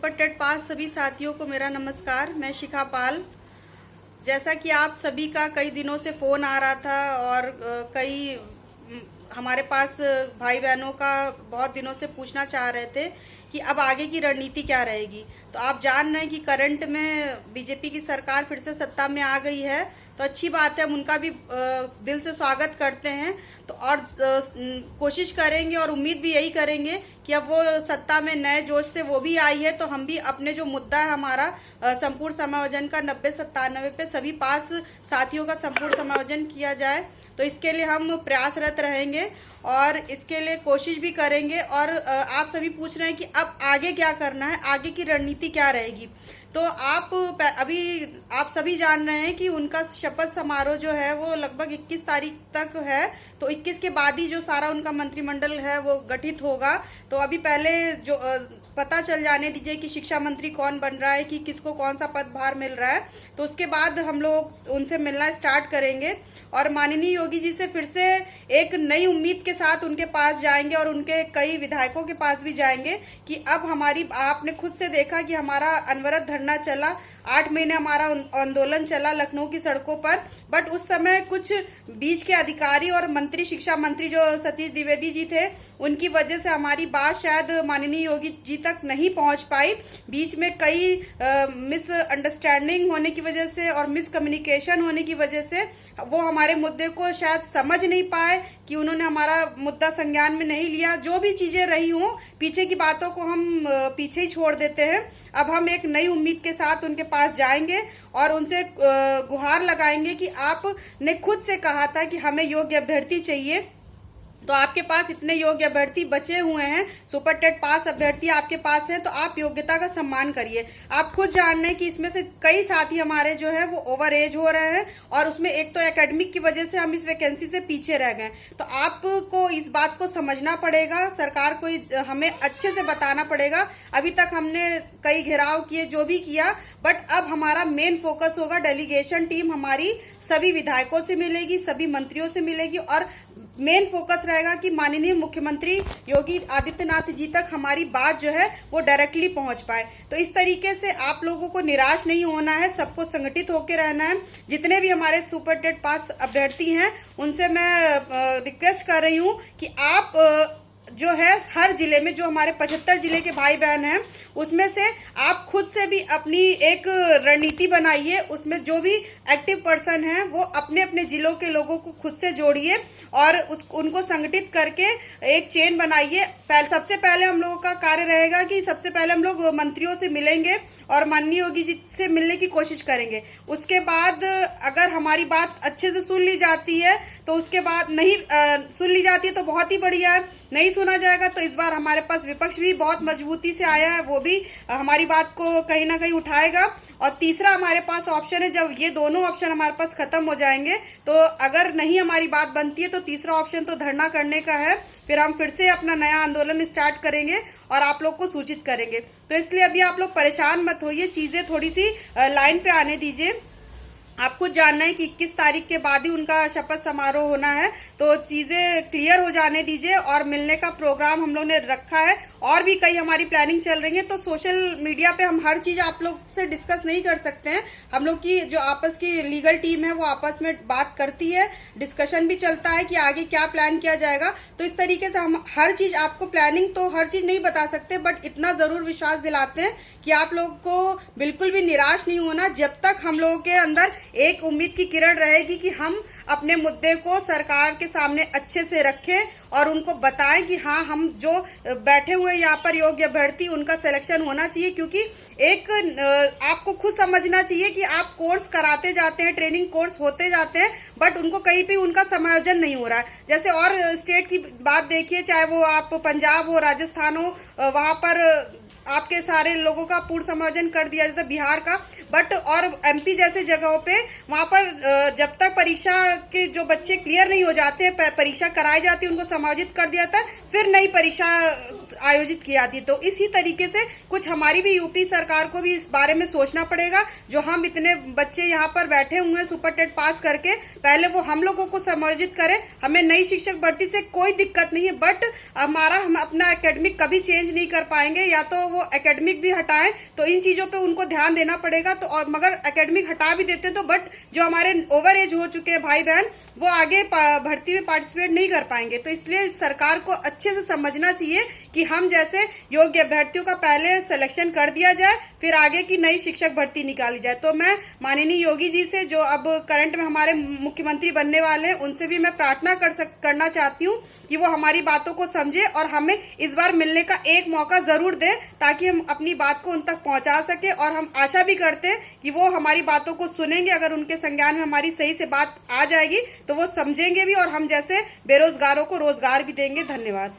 Super TET pass सभी साथियों को मेरा नमस्कार। मैं शिखा पाल। जैसा कि आप सभी का कई दिनों से फोन आ रहा था और कई हमारे पास भाई बहनों का बहुत दिनों से पूछना चाह रहे थे कि अब आगे की रणनीति क्या रहेगी। तो आप जान रहे हैं कि करंट में बीजेपी की सरकार फिर से सत्ता में आ गई है, तो अच्छी बात है, हम उनका भी दिल से स्वागत करते हैं। तो और कोशिश करेंगे और उम्मीद भी यही करेंगे कि अब वो सत्ता में नए जोश से वो भी आई है, तो हम भी अपने जो मुद्दा है हमारा संपूर्ण समायोजन का 90-97 पे सभी पास साथियों का संपूर्ण समायोजन किया जाए, तो इसके लिए हम प्रयासरत रहेंगे और इसके लिए कोशिश भी करेंगे। और आप सभी पूछ रहे हैं कि अब आगे क्या करना है, आगे की रणनीति क्या रहेगी। तो आप सभी जान रहे हैं कि उनका शपथ समारोह जो है वो लगभग 21 तारीख तक है, तो 21 के बाद ही जो सारा उनका मंत्रिमंडल है वो गठित होगा। तो अभी पहले जो पता चल जाने दीजिए कि शिक्षा मंत्री कौन बन रहा है, कि किसको कौन सा पदभार मिल रहा है, तो उसके बाद हम लोग उनसे मिलना स्टार्ट करेंगे और माननीय योगी जी से फिर से एक नई उम्मीद के साथ उनके पास जाएंगे और उनके कई विधायकों के पास भी जाएंगे कि अब आपने खुद से देखा कि हमारा अनवरत धरना चला, 8 महीने हमारा आंदोलन चला लखनऊ की सड़कों पर, बट उस समय कुछ बीच के अधिकारी और मंत्री, शिक्षा मंत्री जो सतीश द्विवेदी जी थे, उनकी वजह से हमारी बात शायद माननीय योगी जी तक नहीं पहुंच पाई। बीच में कई मिसअंडरस्टैंडिंग होने की वजह से और मिसकम्युनिकेशन होने की वजह से वो हमारे मुद्दे को शायद समझ नहीं पाए, कि उन्होंने हमारा मुद्दा संज्ञान में नहीं लिया। जो भी चीजें रही हों, पीछे की बातों को हम पीछे ही छोड़ देते हैं। अब हम एक नई उम्मीद के साथ उनके पास जाएंगे और उनसे गुहार लगाएंगे कि आपने खुद से कहा था कि हमें योग्य अभ्यर्थी चाहिए, तो आपके पास इतने योग्य अभ्यर्थी बचे हुए हैं, सुपर टेट पास अभ्यर्थी आपके पास हैं, तो आप योग्यता का सम्मान करिए। आप खुद जान रहे हैं कि इसमें से कई साथी हमारे जो है वो ओवर एज हो रहे हैं और उसमें एक तो एकेडमिक की वजह से हम इस वैकेंसी से पीछे रह गए। तो आपको इस बात को समझना पड़ेगा, सरकार को हमें अच्छे से बताना पड़ेगा। अभी तक हमने कई घेराव किए, जो भी किया, बट अब हमारा मेन फोकस होगा, डेलीगेशन टीम हमारी सभी विधायकों से मिलेगी, सभी मंत्रियों से मिलेगी और मेन फोकस रहेगा कि माननीय मुख्यमंत्री योगी आदित्यनाथ जी तक हमारी बात जो है वो डायरेक्टली पहुंच पाए। तो इस तरीके से आप लोगों को निराश नहीं होना है, सबको संगठित होकर रहना है। जितने भी हमारे सुपर टेट पास अभ्यर्थी हैं उनसे मैं रिक्वेस्ट कर रही हूं कि आप जो है हर जिले में, जो हमारे 75 जिले के भाई बहन हैं, उसमें से आप खुद से भी अपनी एक रणनीति बनाइए। उसमें जो भी एक्टिव पर्सन हैं वो अपने अपने जिलों के लोगों को खुद से जोड़िए और उनको संगठित करके एक चेन बनाइए। सबसे पहले हम लोगों का कार्य रहेगा कि सबसे पहले हम लोग मंत्रियों से मिलेंगे और माननीय योगी जी से मिलने की कोशिश करेंगे। उसके बाद अगर हमारी बात अच्छे से सुन ली जाती है तो उसके बाद नहीं सुन ली जाती है तो बहुत ही बढ़िया है, नहीं सुना जाएगा तो इस बार हमारे पास विपक्ष भी बहुत मजबूती से आया है, वो भी हमारी बात को कहीं ना कहीं उठाएगा। और तीसरा हमारे पास ऑप्शन है, जब ये दोनों ऑप्शन हमारे पास खत्म हो जाएंगे तो अगर नहीं हमारी बात बनती है तो तीसरा ऑप्शन तो धरना करने का है। फिर हम फिर से अपना नया आंदोलन स्टार्ट करेंगे और आप लोग को सूचित करेंगे। तो इसलिए अभी आप लोग परेशान मत होइए, चीजें थोड़ी सी लाइन पे आने दीजिए। आप खुद जानना है कि 21 तारीख के बाद ही उनका शपथ समारोह होना है, तो चीजें क्लियर हो जाने दीजिए। और मिलने का प्रोग्राम हम लोग ने रखा है और भी कई हमारी प्लानिंग चल रही है। तो सोशल मीडिया पे हम हर चीज आप लोग से डिस्कस नहीं कर सकते हैं। हम लोग की जो आपस की लीगल टीम है वो आपस में बात करती है, डिस्कशन भी चलता है कि आगे क्या प्लान किया जाएगा। तो इस तरीके से हम हर चीज आपको, प्लानिंग तो हर चीज नहीं बता सकते, बट इतना जरूर विश्वास दिलाते हैं कि आप लोग को बिल्कुल भी निराश नहीं होना। जब तक हम लोगों के अंदर एक उम्मीद की किरण रहेगी कि हम अपने मुद्दे को सरकार के सामने अच्छे से रखें और उनको बताएं कि हाँ, हम जो बैठे हुए यहाँ पर योग्य अभ्यर्थी, उनका सिलेक्शन होना चाहिए। क्योंकि एक आपको खुद समझना चाहिए कि आप कोर्स कराते जाते हैं, ट्रेनिंग कोर्स होते जाते हैं, बट उनको कहीं भी उनका समायोजन नहीं हो रहा है। जैसे और स्टेट की बात देखिए, चाहे वो आप पंजाब हो, राजस्थान हो, वहां पर आपके सारे लोगों का पूर्ण समायोजन कर दिया जाता है, बिहार का, बट और एमपी जैसे जगहों पे वहां पर जब तक परीक्षा के जो बच्चे क्लियर नहीं हो जाते, परीक्षा कराई जाती है, उनको समायोजित कर दिया जाता है, फिर नई परीक्षा आयोजित की जाती है। तो इसी तरीके से कुछ हमारी भी यूपी सरकार को भी इस बारे में सोचना पड़ेगा। जो हम इतने बच्चे यहाँ पर बैठे हुए हैं सुपर टेट पास करके, पहले वो हम लोगों को समायोजित करें। हमें नई शिक्षक भर्ती से कोई दिक्कत नहीं है, बट हम अपना एकेडमिक कभी चेंज नहीं कर पाएंगे, या तो वो एकेडमिक भी हटाएं, तो इन चीजों पे उनको ध्यान देना पड़ेगा। तो और मगर एकेडमिक हटा भी देते हैं तो बट जो हमारे ओवर एज हो चुके हैं भाई बहन, वो आगे भर्ती में पार्टिसिपेट नहीं कर पाएंगे। तो इसलिए सरकार को अच्छे से समझना चाहिए कि हम जैसे योग्य अभ्यर्थियों का पहले सिलेक्शन कर दिया जाए, फिर आगे की नई शिक्षक भर्ती निकाली जाए। तो मैं माननीय योगी जी से, जो अब करंट में हमारे मुख्यमंत्री बनने वाले हैं, उनसे भी मैं प्रार्थना करना चाहती हूँ कि वो हमारी बातों को समझे और हमें इस बार मिलने का एक मौका जरूर दे, ताकि हम अपनी बात को उन तक पहुंचा सके। और हम आशा भी करते हैं कि वो हमारी बातों को सुनेंगे। अगर उनके संज्ञान में हमारी सही से बात आ जाएगी तो वो समझेंगे भी, और हम जैसे बेरोजगारों को रोजगार भी देंगे। धन्यवाद।